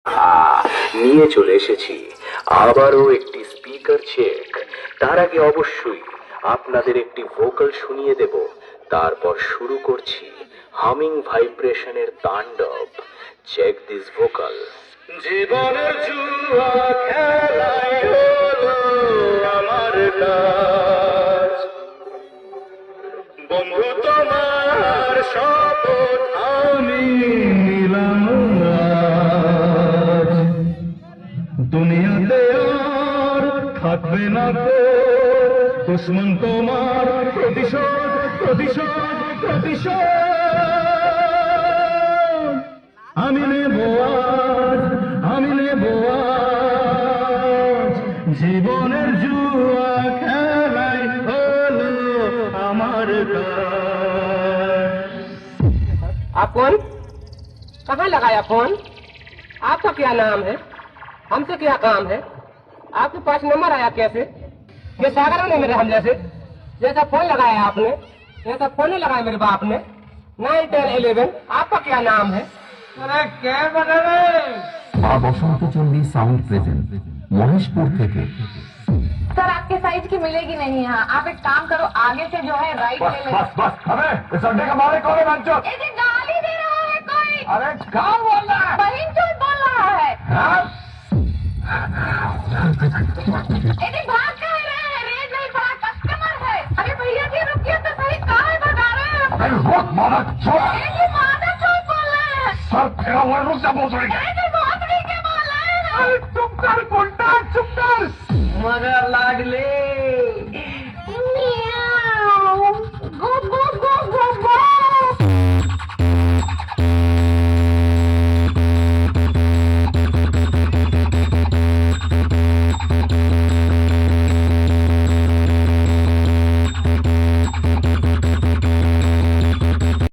নিয়ে চলে এসেছি আবারও একটি স্পিকার চেক। তার আগে অবশ্যই আপনাদের একটি ভোকাল শুনিয়ে দেব, তারপর শুরু করছি হামিং ভাইব্রেশনের তাণ্ডব। Check this vocal. জীবনের জুয়া খেলাই হলো আমার কাজ, বন্ধু তোমার শপথ আমি নিলাম আজ। দুনিয়াতে আর থাকবে না তো দুশ্মন তোমার, প্রতিশোধ প্রতিশোধ প্রতিশোধ আমি নেব আজ, আমি নেব আজ। জীবনের জুয়া খেলাই হলো আমার কাজ। अपन कहाँ लगाया फोन? आपका क्या नाम है? हमसे क्या काम है? आपके पास नंबर आया कैसे? ये सागर ने मेरे हमले से जैसा फोन लगाया आपने, जैसा फोन नहीं लगाया मेरे बाप ने। 9, 10, 11 आपका क्या नाम है? अरे क्या बता रहे? মা বসন্তচন্ডী সাউন্ড প্রেজেন্ট মহেশপুর থেকে। सर आपके साइज की मिलेगी नहीं यहाँ। आप एक काम करो, आगे से जो है राइट ले लो। बस हमें इस अड्डे का मालिक कौन है बंचो? ऐसे गाली दे रहा है कोई। अरे कौन बोल रहा है? बहन चोट बोल रहा है। हाँ? ऐसे भाग कह रहे हैं, रेट नहीं पड़ा, कस्टमर है। अरे भैया जी रुकिए तो सही, कहाँ भगा रहे हैं? अरे रुक मारा छोड़। ऐसे मादा चोट बोल रहे हैं। सर तेरा हुआ रुक जा बोल रही है। ऐसे बहुत के बोल रहे हैं। अरे चुप कर उल्टा चुप कर। मगर लाडले